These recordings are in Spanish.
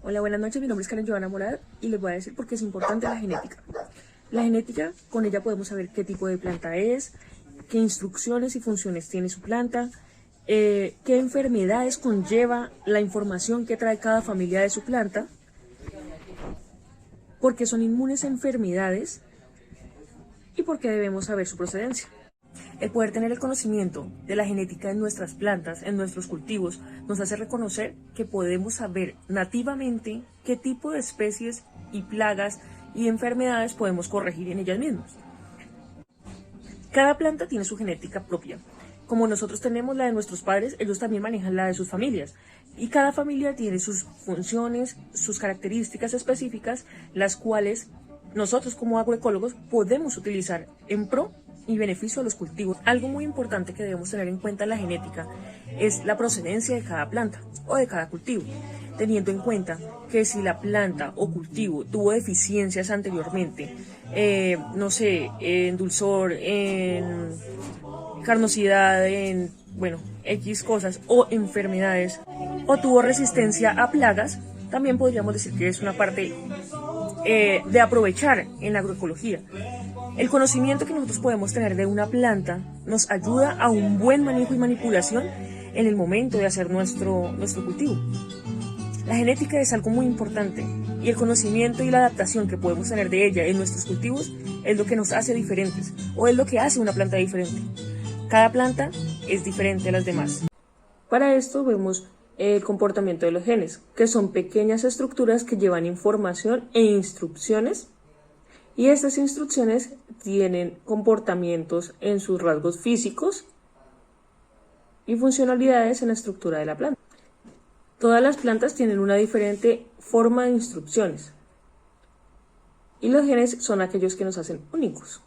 Hola, buenas noches, mi nombre es Karen Joana Morad y les voy a decir por qué es importante la genética. La genética, con ella podemos saber qué tipo de planta es, qué instrucciones y funciones tiene su planta, qué enfermedades conlleva la información que trae cada familia de su planta, por qué son inmunes a enfermedades y por qué debemos saber su procedencia. El poder tener el conocimiento de la genética en nuestras plantas, en nuestros cultivos, nos hace reconocer que podemos saber nativamente qué tipo de especies y plagas y enfermedades podemos corregir en ellas mismas. Cada planta tiene su genética propia. Como nosotros tenemos la de nuestros padres, ellos también manejan la de sus familias. Y cada familia tiene sus funciones, sus características específicas, las cuales nosotros como agroecólogos podemos utilizar en pro y beneficio a los cultivos. Algo muy importante que debemos tener en cuenta en la genética es la procedencia de cada planta o de cada cultivo, teniendo en cuenta que si la planta o cultivo tuvo deficiencias anteriormente, no sé, en dulzor, en carnosidad, en, bueno, X cosas, o enfermedades, o tuvo resistencia a plagas, también podríamos decir que es una parte de aprovechar en la agroecología. El conocimiento que nosotros podemos tener de una planta nos ayuda a un buen manejo y manipulación en el momento de hacer nuestro cultivo. La genética es algo muy importante y el conocimiento y la adaptación que podemos tener de ella en nuestros cultivos es lo que nos hace diferentes o es lo que hace una planta diferente. Cada planta es diferente a las demás. Para esto vemos el comportamiento de los genes, que son pequeñas estructuras que llevan información e instrucciones, y estas instrucciones tienen comportamientos en sus rasgos físicos y funcionalidades en la estructura de la planta. Todas las plantas tienen una diferente forma de instrucciones y los genes son aquellos que nos hacen únicos.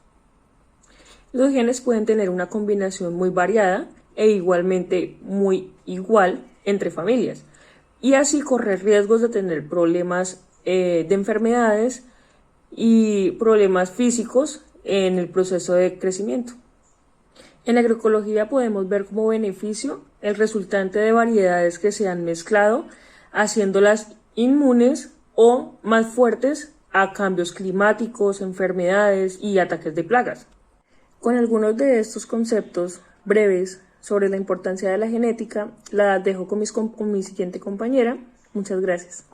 Los genes pueden tener una combinación muy variada e igualmente muy igual entre familias y así correr riesgos de tener problemas de enfermedades y problemas físicos en el proceso de crecimiento. En la agroecología podemos ver como beneficio el resultante de variedades que se han mezclado, haciéndolas inmunes o más fuertes a cambios climáticos, enfermedades y ataques de plagas. Con algunos de estos conceptos breves sobre la importancia de la genética, la dejo con mi siguiente compañera. Muchas gracias.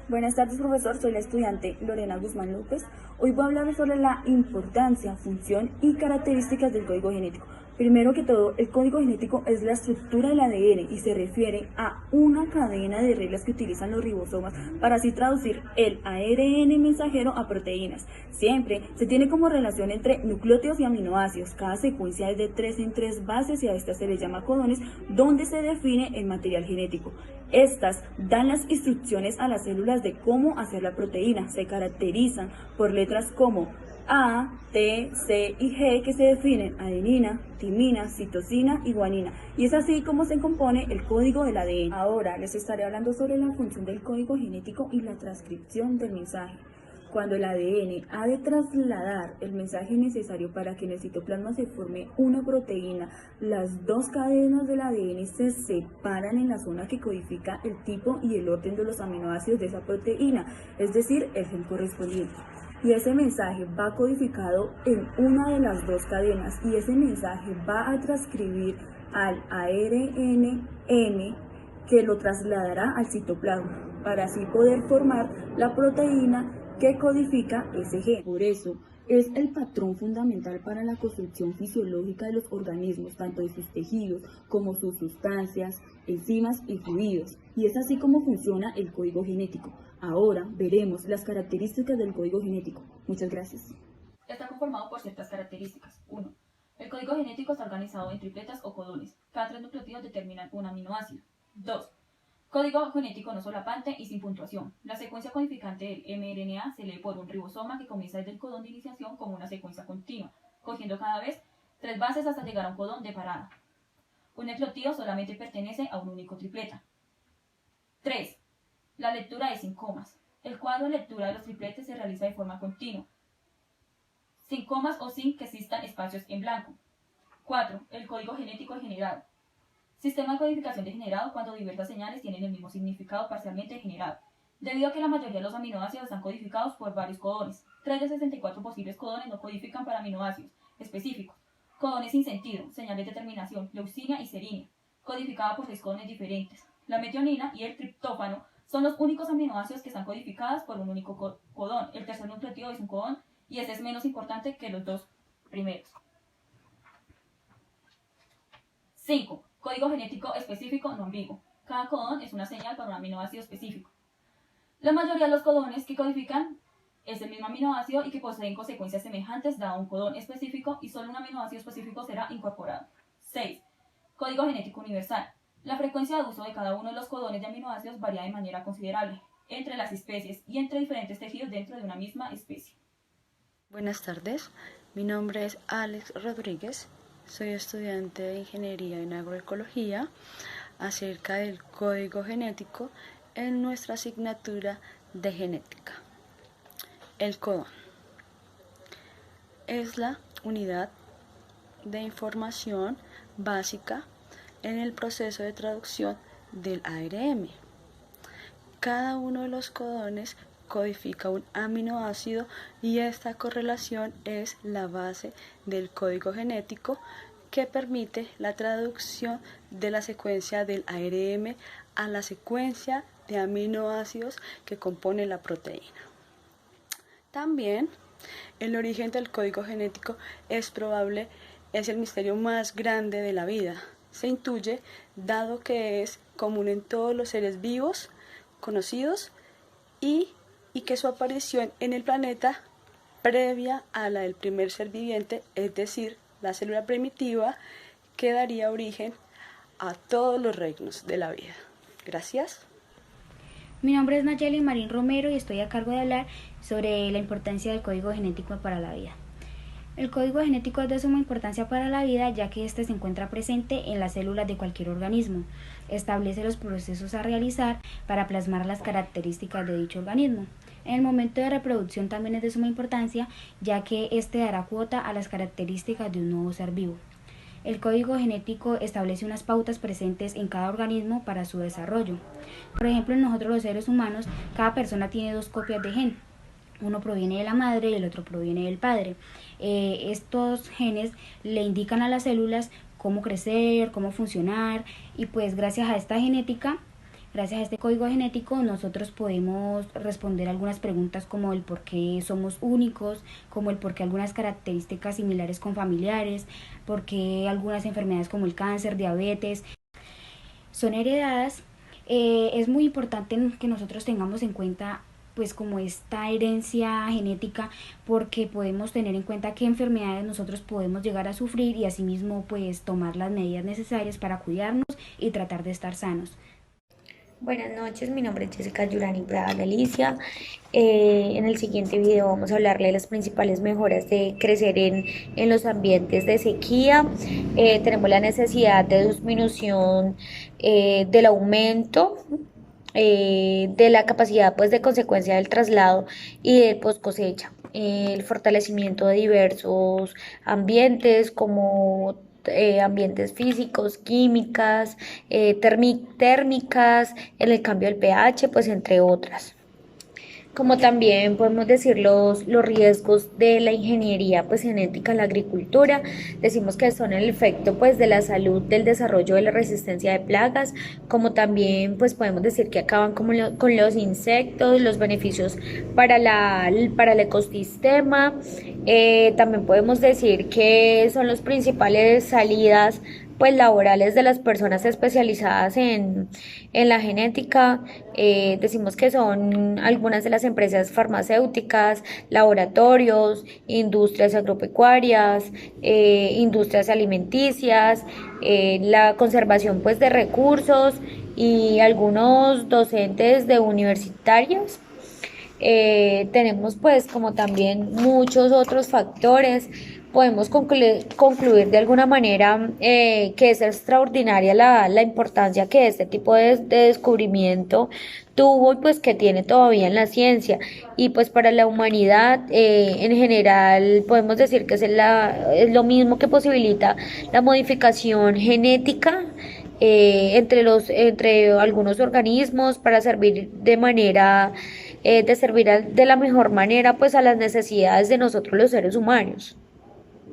Buenas tardes, profesor. Soy la estudiante Lorena Guzmán López. Hoy voy a hablar sobre la importancia, función y características del código genético. Primero que todo, el código genético es la estructura del ADN y se refiere a una cadena de reglas que utilizan los ribosomas para así traducir el ARN mensajero a proteínas. Siempre se tiene como relación entre nucleótidos y aminoácidos. Cada secuencia es de 3 en 3 bases y a estas se les llama codones, donde se define el material genético. Estas dan las instrucciones a las células de cómo hacer la proteína. Se caracterizan por letras como A, T, C y G, que se definen adenina, timina, citosina y guanina. Y es así como se compone el código del ADN. Ahora les estaré hablando sobre la función del código genético y la transcripción del mensaje. Cuando el ADN ha de trasladar el mensaje necesario para que en el citoplasma se forme una proteína, las dos cadenas del ADN se separan en la zona que codifica el tipo y el orden de los aminoácidos de esa proteína, es decir, el gen correspondiente. Y ese mensaje va codificado en una de las dos cadenas y ese mensaje va a transcribir al ARN M, que lo trasladará al citoplasma para así poder formar la proteína que codifica ese gen. Por eso es el patrón fundamental para la construcción fisiológica de los organismos, tanto de sus tejidos como sus sustancias, enzimas y fluidos. Y es así como funciona el código genético. Ahora veremos las características del código genético. Muchas gracias. Está conformado por ciertas características. 1. El código genético está organizado en tripletas o codones. Cada 3 nucleótidos determinan un aminoácido. 2. Código genético no solapante y sin puntuación. La secuencia codificante del mRNA se lee por un ribosoma que comienza desde el codón de iniciación como una secuencia continua, cogiendo cada vez 3 bases hasta llegar a un codón de parada. Un nucleótido solamente pertenece a un único tripleta. 3. La lectura es sin comas. El cuadro de lectura de los tripletes se realiza de forma continua, sin comas o sin que existan espacios en blanco. 4. El código genético generado. Sistema de codificación degenerado cuando diversas señales tienen el mismo significado parcialmente degenerado. debido a que la mayoría de los aminoácidos están codificados por varios codones. 3 de 64 posibles codones no codifican para aminoácidos específicos. Codones sin sentido, señales de terminación, leucina y serina, codificada por 6 codones diferentes. La metionina y el triptófano son los únicos aminoácidos que están codificados por un único codón. El tercer nucleótido es un codón y este es menos importante que los dos primeros. 5. Código genético específico no ambiguo. Cada codón es una señal para un aminoácido específico. La mayoría de los codones que codifican es el mismo aminoácido y que poseen consecuencias semejantes da un codón específico y solo un aminoácido específico será incorporado. 6. Código genético universal. La frecuencia de uso de cada uno de los codones de aminoácidos varía de manera considerable entre las especies y entre diferentes tejidos dentro de una misma especie. Buenas tardes, mi nombre es Alex Rodríguez, soy estudiante de Ingeniería en Agroecología acerca del código genético en nuestra asignatura de genética. El codón es la unidad de información básica en el proceso de traducción del ARN. Cada uno de los codones codifica un aminoácido y esta correlación es la base del código genético que permite la traducción de la secuencia del ARN a la secuencia de aminoácidos que compone la proteína. También el origen del código genético es el misterio más grande de la vida. Se intuye, dado que es común en todos los seres vivos conocidos y que su aparición en el planeta previa a la del primer ser viviente, es decir, la célula primitiva, que daría origen a todos los reinos de la vida. Gracias. Mi nombre es Nayeli Marín Romero y estoy a cargo de hablar sobre la importancia del código genético para la vida. El código genético es de suma importancia para la vida, ya que este se encuentra presente en las células de cualquier organismo. Establece los procesos a realizar para plasmar las características de dicho organismo. En el momento de reproducción también es de suma importancia, ya que este dará cuota a las características de un nuevo ser vivo. El código genético establece unas pautas presentes en cada organismo para su desarrollo. Por ejemplo, en nosotros los seres humanos, cada persona tiene 2 copias de gen. Uno proviene de la madre y el otro proviene del padre. Estos genes le indican a las células cómo crecer, cómo funcionar, y pues gracias a esta genética, gracias a este código genético, nosotros podemos responder algunas preguntas como el por qué somos únicos, como el por qué algunas características similares con familiares, por qué algunas enfermedades como el cáncer, diabetes, son heredadas. Es muy importante que nosotros tengamos en cuenta pues como esta herencia genética, porque podemos tener en cuenta qué enfermedades nosotros podemos llegar a sufrir y asimismo pues tomar las medidas necesarias para cuidarnos y tratar de estar sanos. Buenas noches, mi nombre es Jessica Yurani Prada Galicia. En el siguiente video vamos a hablarle de las principales mejoras de crecer en los ambientes de sequía. Tenemos la necesidad de disminución del aumento de la capacidad pues de consecuencia del traslado y de post cosecha, el fortalecimiento de diversos ambientes como ambientes físicos, químicas, térmicas, en el cambio del pH, pues entre otras. Como también podemos decir los riesgos de la ingeniería pues genética en la agricultura. Decimos que son el efecto pues de la salud, del desarrollo de la resistencia de plagas, como también pues podemos decir que acaban con los insectos, los beneficios para el ecosistema. También podemos decir que son las principales salidas pues laborales de las personas especializadas en la genética. Decimos que son algunas de las empresas farmacéuticas, laboratorios, industrias agropecuarias, industrias alimenticias, la conservación pues de recursos y algunos docentes de universitarios. Tenemos pues como también muchos otros factores. Podemos concluir de alguna manera que es extraordinaria la importancia que este tipo de descubrimiento tuvo y pues que tiene todavía en la ciencia, y pues para la humanidad en general podemos decir que es lo mismo que posibilita la modificación genética entre algunos organismos para servir de servir de la mejor manera pues a las necesidades de nosotros los seres humanos.